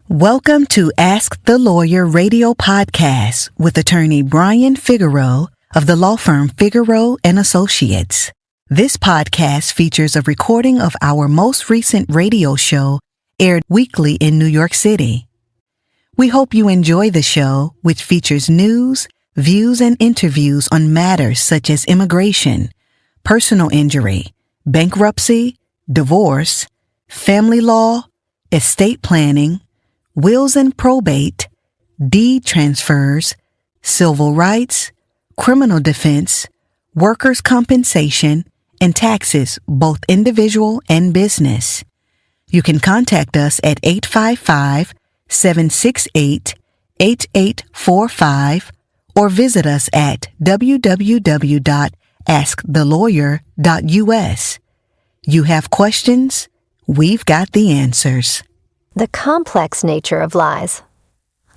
Welcome to Ask the Lawyer radio podcast with attorney Brian Figueroa of the law firm Figueroa and Associates. This podcast features a recording of our most recent radio show aired weekly in New York City. We hope you enjoy the show, which features news, views, and interviews on matters such as immigration, personal injury, bankruptcy, divorce, family law, estate planning, wills and probate, deed transfers, civil rights, criminal defense, workers' compensation, and taxes, both individual and business. You can contact us at 855-768-8845 or visit us at www.askthelawyer.us. You have questions? We've got the answers. The complex nature of lies.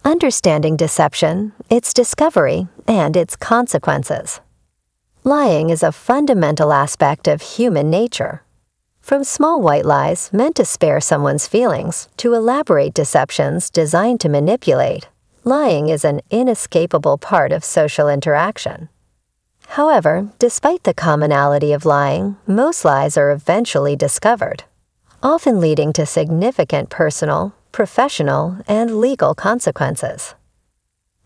Understanding deception, its discovery, and its consequences. Lying is a fundamental aspect of human nature. From small white lies meant to spare someone's feelings to elaborate deceptions designed to manipulate, lying is an inescapable part of social interaction. However, despite the commonality of lying, most lies are eventually discovered, often leading to significant personal, professional, and legal consequences.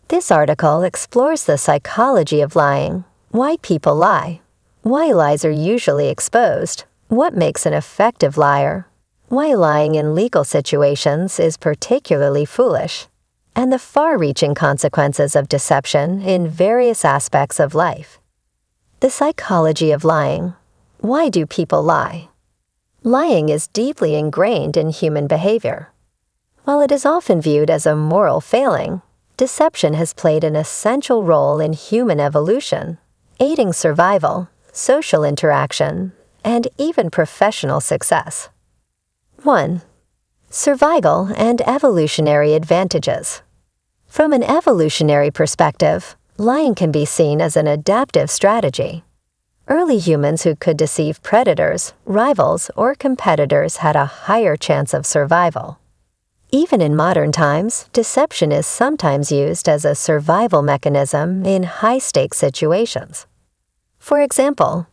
This article explores the psychology of lying, why people lie, why lies are usually exposed, what makes an effective liar, why lying in legal situations is particularly foolish, and the far-reaching consequences of deception in various aspects of life. The psychology of lying. Why do people lie? Lying is deeply ingrained in human behavior. While it is often viewed as a moral failing, deception has played an essential role in human evolution, aiding survival, social interaction, and even professional success. 1. Survival and evolutionary advantages. From an evolutionary perspective, lying can be seen as an adaptive strategy. Early humans who could deceive predators, rivals, or competitors had a higher chance of survival. Even in modern times, deception is sometimes used as a survival mechanism in high-stakes situations. For example,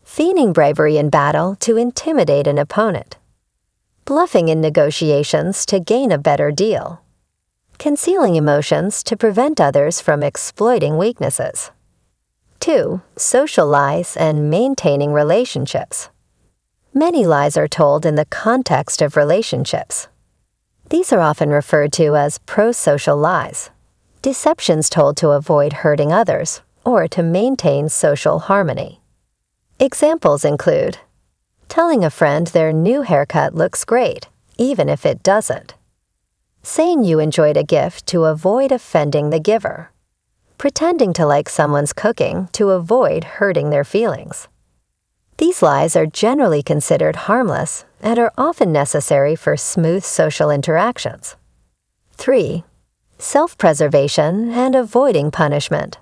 feigning bravery in battle to intimidate an opponent, bluffing in negotiations to gain a better deal, concealing emotions to prevent others from exploiting weaknesses. 2. Social lies and maintaining relationships. Many lies are told in the context of relationships. These are often referred to as pro-social lies, deceptions told to avoid hurting others or to maintain social harmony. Examples include telling a friend their new haircut looks great, even if it doesn't, saying you enjoyed a gift to avoid offending the giver, pretending to like someone's cooking to avoid hurting their feelings. These lies are generally considered harmless and are often necessary for smooth social interactions. 3. Self-preservation and avoiding punishment.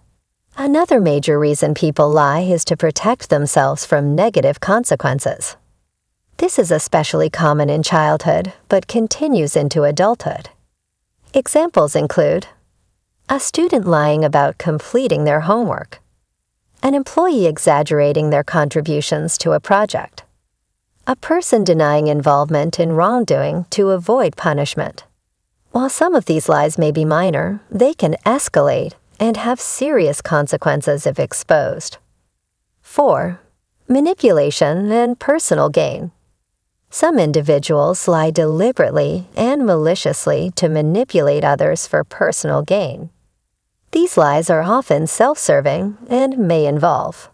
Another major reason people lie is to protect themselves from negative consequences. This is especially common in childhood, but continues into adulthood. Examples include a student lying about completing their homework, an employee exaggerating their contributions to a project, a person denying involvement in wrongdoing to avoid punishment. While some of these lies may be minor, they can escalate and have serious consequences if exposed. 4. Manipulation and personal gain. Some individuals lie deliberately and maliciously to manipulate others for personal gain. These lies are often self-serving and may involve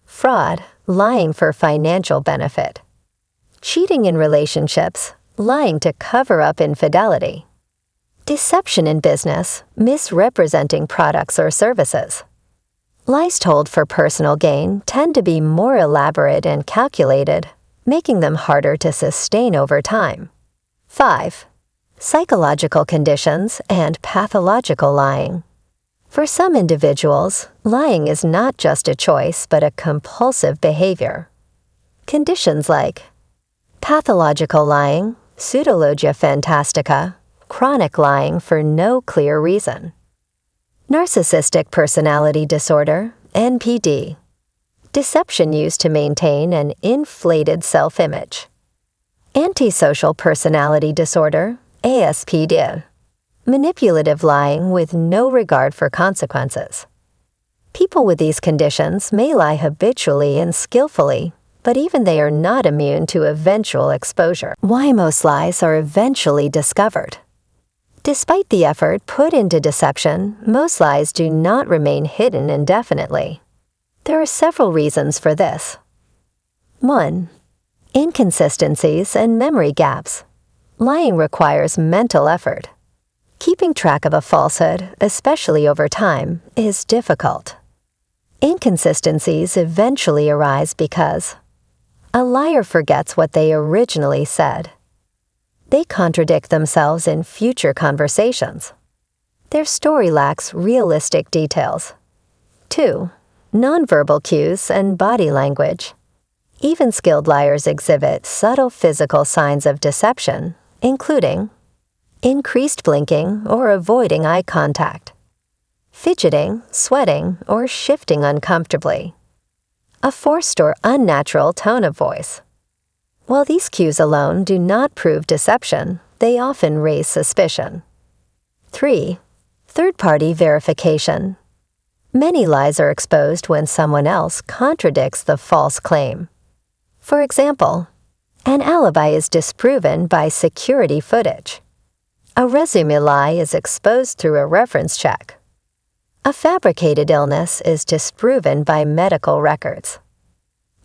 fraud, lying for financial benefit, cheating in relationships, lying to cover up infidelity, deception in business, misrepresenting products or services. Lies told for personal gain tend to be more elaborate and calculated, making them harder to sustain over time. 5. Psychological conditions and pathological lying. For some individuals, lying is not just a choice but a compulsive behavior. Conditions like pathological lying, pseudologia fantastica, chronic lying for no clear reason. Narcissistic personality disorder, NPD. Deception used to maintain an inflated self-image. Antisocial personality disorder, ASPD. Manipulative lying with no regard for consequences. People with these conditions may lie habitually and skillfully, but even they are not immune to eventual exposure. Why most lies are eventually discovered. Despite the effort put into deception, most lies do not remain hidden indefinitely. There are several reasons for this. 1. Inconsistencies and memory gaps. Lying requires mental effort. Keeping track of a falsehood, especially over time, is difficult. Inconsistencies eventually arise because a liar forgets what they originally said. They contradict themselves in future conversations. Their story lacks realistic details. 2. Nonverbal cues and body language. Even skilled liars exhibit subtle physical signs of deception, including increased blinking or avoiding eye contact, fidgeting, sweating, or shifting uncomfortably, a forced or unnatural tone of voice. While these cues alone do not prove deception, they often raise suspicion. 3. Third-party verification. Many lies are exposed when someone else contradicts the false claim. For example, an alibi is disproven by security footage. A resume lie is exposed through a reference check. A fabricated illness is disproven by medical records.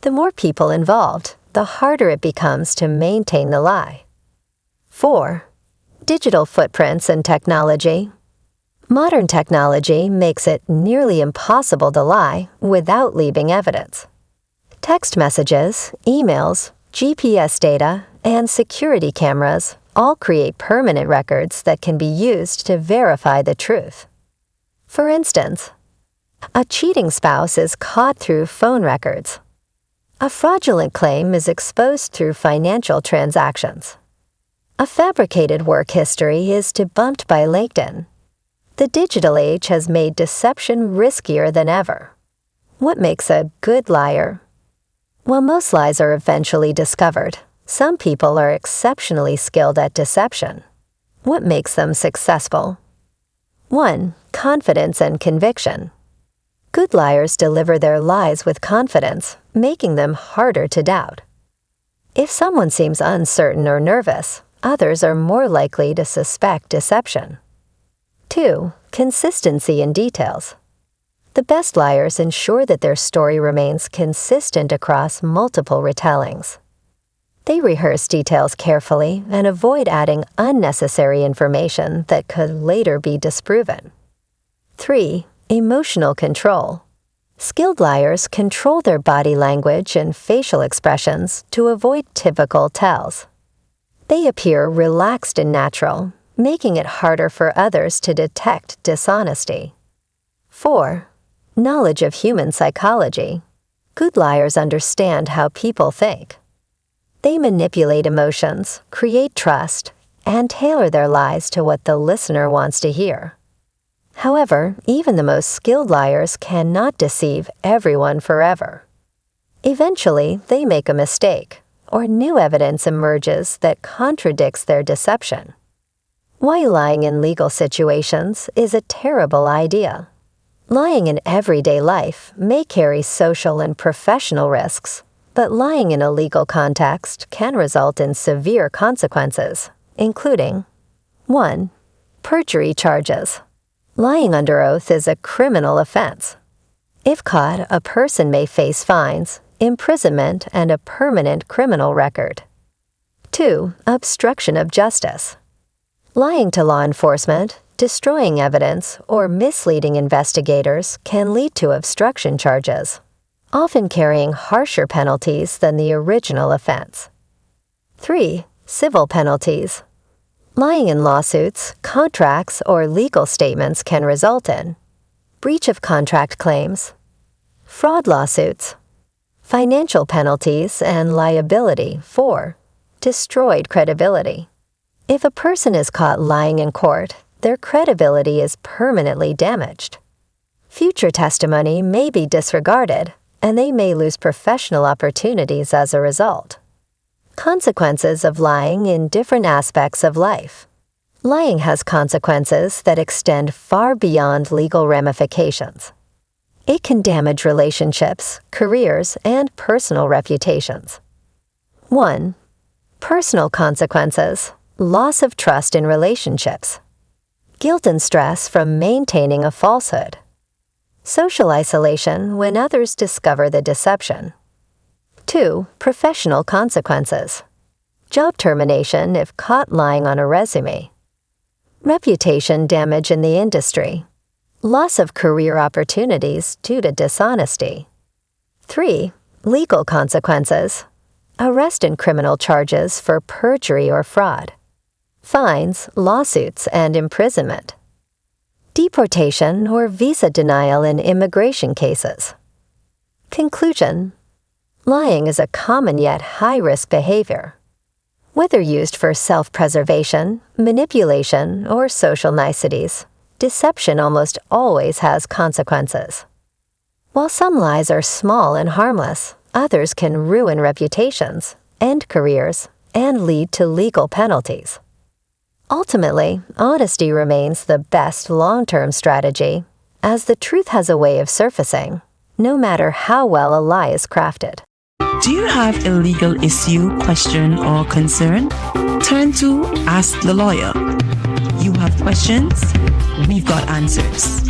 The more people involved, the harder it becomes to maintain the lie. 4. Digital footprints and technology. Modern technology makes it nearly impossible to lie without leaving evidence. Text messages, emails, GPS data, and security cameras all create permanent records that can be used to verify the truth. For instance, a cheating spouse is caught through phone records. A fraudulent claim is exposed through financial transactions. A fabricated work history is debunked by LinkedIn. The digital age has made deception riskier than ever. What makes a good liar? While most lies are eventually discovered, some people are exceptionally skilled at deception. What makes them successful? 1. Confidence and conviction. Good liars deliver their lies with confidence, making them harder to doubt. If someone seems uncertain or nervous, others are more likely to suspect deception. 2. Consistency in details. The best liars ensure that their story remains consistent across multiple retellings. They rehearse details carefully and avoid adding unnecessary information that could later be disproven. 3. Emotional control. Skilled liars control their body language and facial expressions to avoid typical tells. They appear relaxed and natural, making it harder for others to detect dishonesty. 4. Knowledge of human psychology. Good liars understand how people think. They manipulate emotions, create trust, and tailor their lies to what the listener wants to hear. However, even the most skilled liars cannot deceive everyone forever. Eventually, they make a mistake, or new evidence emerges that contradicts their deception. Why lying in legal situations is a terrible idea. Lying in everyday life may carry social and professional risks, but lying in a legal context can result in severe consequences, including 1. Perjury charges. Lying under oath is a criminal offense. If caught, a person may face fines, imprisonment, and a permanent criminal record. 2. Obstruction of justice. Lying to law enforcement, destroying evidence, or misleading investigators can lead to obstruction charges, often carrying harsher penalties than the original offense. 3. Civil penalties. Lying in lawsuits, contracts, or legal statements can result in breach of contract claims, fraud lawsuits, financial penalties and liability for destroyed credibility, If a person is caught lying in court, their credibility is permanently damaged. Future testimony may be disregarded, and they may lose professional opportunities as a result. Consequences of lying in different aspects of life. Lying has consequences that extend far beyond legal ramifications. It can damage relationships, careers, and personal reputations. 1. Personal consequences. Loss of trust in relationships. Guilt and stress from maintaining a falsehood. Social isolation when others discover the deception. 2. Professional consequences. Job termination if caught lying on a resume. Reputation damage in the industry. Loss of career opportunities due to dishonesty. 3. Legal consequences. Arrest and criminal charges for perjury or fraud. Fines, lawsuits, and imprisonment. Deportation or visa denial in immigration cases. Conclusion. Lying is a common yet high-risk behavior. Whether used for self-preservation, manipulation, or social niceties, deception almost always has consequences. While some lies are small and harmless, others can ruin reputations, end careers, and lead to legal penalties. Ultimately, honesty remains the best long-term strategy, as the truth has a way of surfacing, no matter how well a lie is crafted. Do you have a legal issue, question, or concern? Turn to Ask the Lawyer. You have questions? We've got answers.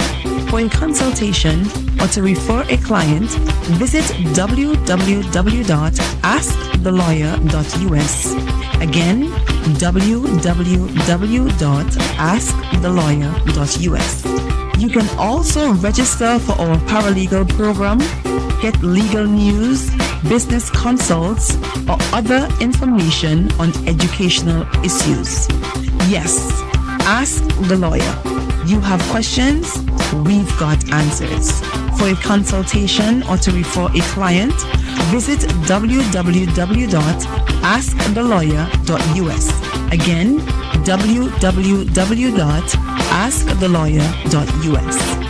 For a consultation or to refer a client, visit www.askthelawyer.us. Again, www.askthelawyer.us. You can also register for our paralegal program, get legal news, business consults, or other information on educational issues. Yes, Ask the Lawyer. You have questions? We've got answers. For a consultation or to refer a client, visit www.askthelawyer.us. Again, www.askthelawyer.us.